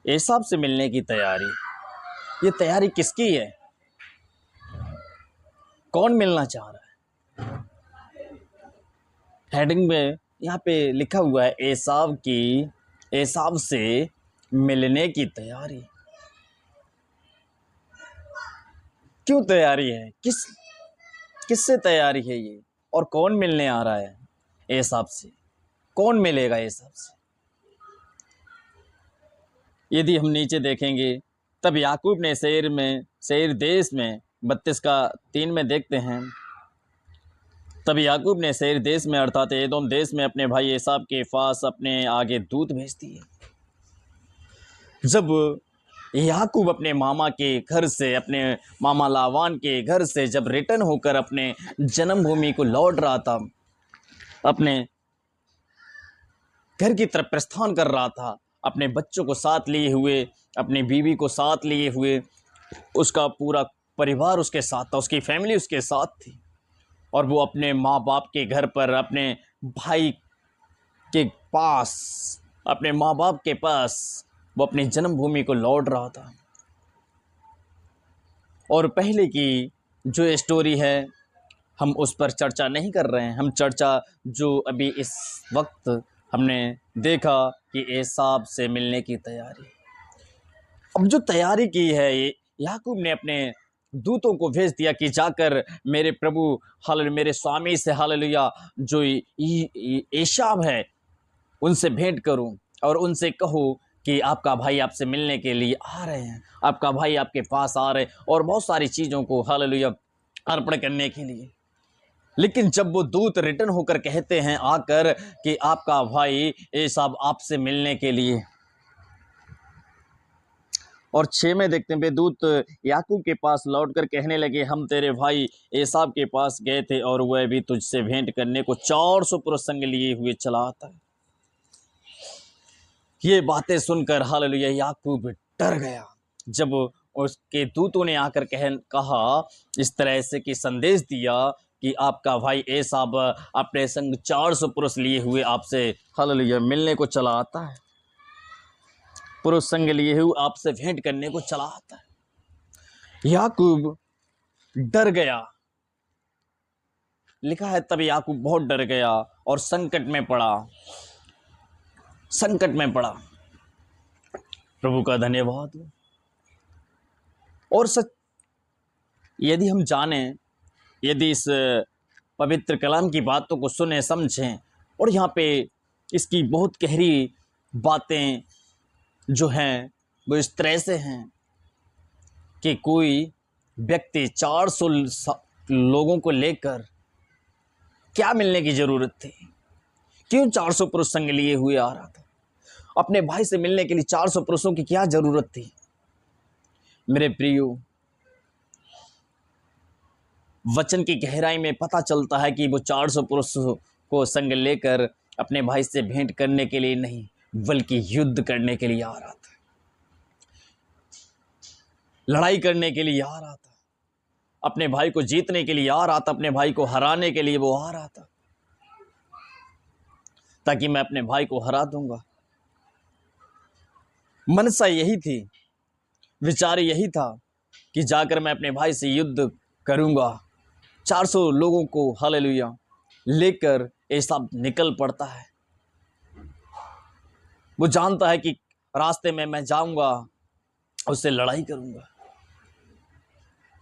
एसाव से मिलने की तैयारी। ये तैयारी किसकी है? कौन मिलना चाह रहा है? हेडिंग में यहाँ पे लिखा हुआ है एसाव से मिलने की तैयारी। क्यों तैयारी है? किससे तैयारी है ये? और कौन मिलने आ रहा है एसाव से? कौन मिलेगा एसाव से? यदि हम नीचे देखेंगे तब याकूब ने सेईर देश में 32:3 में देखते हैं। तब याकूब ने सेईर देश में अर्थात एदोम देश में अपने भाई एसाव के पास अपने आगे दूत भेज दिए। जब याकूब अपने मामा के घर से, अपने मामा लावान के घर से जब रिटर्न होकर अपने जन्मभूमि को लौट रहा था, अपने घर की तरफ प्रस्थान कर रहा था, अपने बच्चों को साथ लिए हुए, अपनी बीवी को साथ लिए हुए, उसका पूरा परिवार उसके साथ था, उसकी फैमिली उसके साथ थी, और वो अपने माँ बाप के घर पर, अपने भाई के पास, अपने माँ बाप के पास वो अपनी जन्मभूमि को लौट रहा था। और पहले की जो स्टोरी है हम उस पर चर्चा नहीं कर रहे हैं। हम चर्चा जो अभी इस वक्त हमने देखा कि एसाव से मिलने की तैयारी। अब जो तैयारी की है, ये याकूब ने अपने दूतों को भेज दिया कि जाकर मेरे प्रभु मेरे स्वामी से हालेलुया जो एसाव है उनसे भेंट करूं और उनसे कहूं कि आपका भाई आपसे मिलने के लिए आ रहे हैं, आपका भाई आपके पास आ रहे हैं, और बहुत सारी चीज़ों को हालेलुया अर्पण करने के लिए। लेकिन जब वो दूत रिटर्न होकर कहते हैं आकर कि आपका भाई एसाव आपसे मिलने के लिए, और 6 में देखते हैं वे दूत याकूब के पास लौटकर कहने लगे, हम तेरे भाई एसाव के पास गए थे और वह भी तुझसे भेंट करने को 400 पुरुष संग लिए हुए चला आता है। ये बातें सुनकर हालेलुया याकूब डर गया। जब उसके दूतों ने आकर कहा इस तरह से कि संदेश दिया कि आपका भाई एसाव अपने संग 400 पुरुष लिए हुए आपसे हालेलुया मिलने को चला आता है, पुरुष संग लिए हुए आपसे भेंट करने को चला आता है। याकूब डर गया। लिखा है तब याकूब बहुत डर गया और संकट में पड़ा। प्रभु का धन्यवाद। और सच यदि हम जानें, यदि इस पवित्र कलाम की बातों को सुने समझें, और यहाँ पे इसकी बहुत गहरी बातें जो हैं वो इस तरह से हैं कि कोई व्यक्ति 400 लोगों को लेकर क्या मिलने की ज़रूरत थी? क्यों 400 पुरुष संग लिए हुए आ रहा था? अपने भाई से मिलने के लिए 400 पुरुषों की क्या ज़रूरत थी? मेरे प्रियो, वचन की गहराई में पता चलता है कि वो 400 पुरुषों को संग लेकर अपने भाई से भेंट करने के लिए नहीं, बल्कि युद्ध करने के लिए आ रहा था, लड़ाई करने के लिए आ रहा था, अपने भाई को जीतने के लिए आ रहा था, अपने भाई को हराने के लिए वो आ रहा था, ताकि मैं अपने भाई को हरा दूंगा। मनसा यही थी, विचार यही था कि जाकर मैं अपने भाई से युद्ध करूंगा। 400 लोगों को हालेलुया लेकर एसाव निकल पड़ता है। वो जानता है कि रास्ते में मैं जाऊंगा, उससे लड़ाई करूंगा।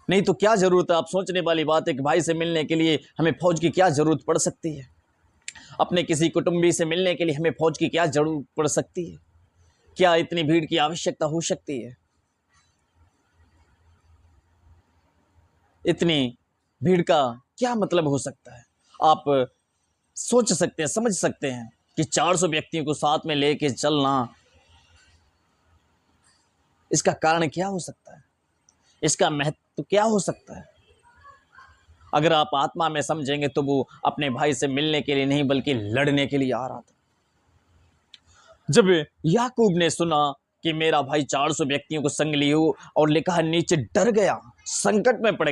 नहीं तो क्या जरूरत है? आप सोचने वाली बात है कि भाई से मिलने के लिए हमें फौज की क्या जरूरत पड़ सकती है? अपने किसी कुटुंबी से मिलने के लिए हमें फौज की क्या जरूरत पड़ सकती है? क्या इतनी भीड़ की आवश्यकता हो सकती है? इतनी भीड़ का क्या मतलब हो सकता है? आप सोच सकते हैं, समझ सकते हैं कि 400 व्यक्तियों को साथ में लेके चलना, इसका कारण क्या हो सकता है? इसका महत्व क्या हो सकता है? अगर आप आत्मा में समझेंगे तो वो अपने भाई से मिलने के लिए नहीं बल्कि लड़ने के लिए आ रहा था। जब याकूब ने सुना कि मेरा भाई 400 व्यक्तियों को संग लिए हो, और लिखा है नीचे डर गया, संकट में पड़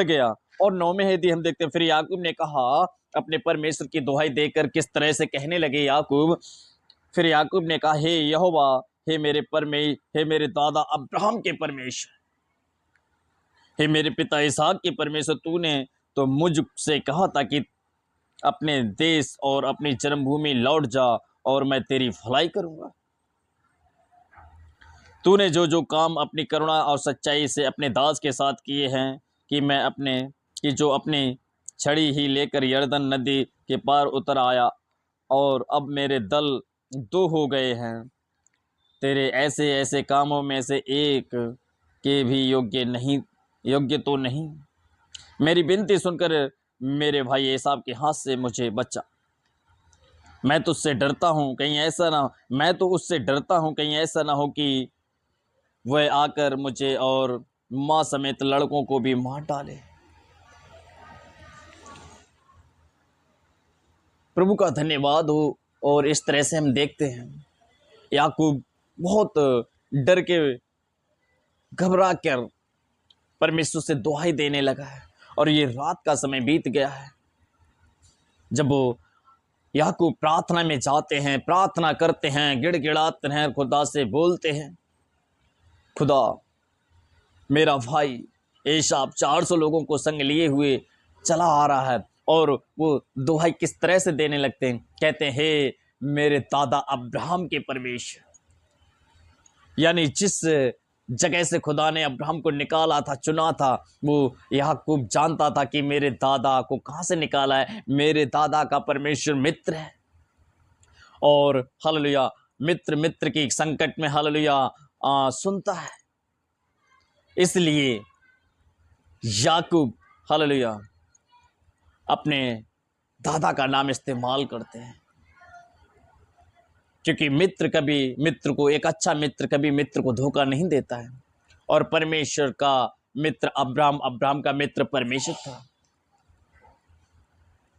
गया। और 9 में यदि हम देखते हैं, फिर याकूब ने कहा, अपने परमेश्वर की दुहाई देकर किस तरह से कहने लगे याकूब फिर याकूब ने कहा, हे यहोवा, हे मेरे दादा अब्राहम के परमेश्वर, हे मेरे पिता इसहाक के परमेश्वर, तूने तो मुझसे कहा था कि अपने देश और अपनी जन्मभूमि लौट जा और मैं तेरी भलाई करूंगा। तूने जो जो काम अपनी करुणा और सच्चाई से अपने दास के साथ किए हैं, कि जो अपनी छड़ी ही लेकर यरदन नदी के पार उतर आया, और अब मेरे दल दो हो गए हैं, तेरे ऐसे ऐसे कामों में से एक के भी योग्य तो नहीं। मेरी विनती सुनकर मेरे भाई एसाव के हाथ से मुझे बचा। मैं तो उससे डरता हूँ कहीं ऐसा ना हो कि वह आकर मुझे और माँ समेत लड़कों को भी मार डाले। प्रभु का धन्यवाद हो। और इस तरह से हम देखते हैं याकूब बहुत डर के घबरा कर परमेश्वर से दुहाई देने लगा है। और ये रात का समय बीत गया है। जब वो याकूब प्रार्थना में जाते हैं, प्रार्थना करते हैं, गिड़गिड़ाते हैं, खुदा से बोलते हैं, खुदा मेरा भाई एसाव 400 लोगों को संग लिए हुए चला आ रहा है। और वो दुहाई किस तरह से देने लगते हैं, कहते हैं, हे मेरे दादा अब्राहम के परमेश्वर। यानी जिस जगह से खुदा ने अब्राहम को निकाला था, चुना था, वो याकूब जानता था कि मेरे दादा को कहाँ से निकाला है। मेरे दादा का परमेश्वर मित्र है। और हालेलुया, मित्र की संकट में हालेलुया सुनता है। इसलिए याकूब हालेलुया अपने दादा का नाम इस्तेमाल करते हैं, क्योंकि एक अच्छा मित्र कभी मित्र को धोखा नहीं देता है। और परमेश्वर का मित्र अब्राहम का मित्र परमेश्वर था।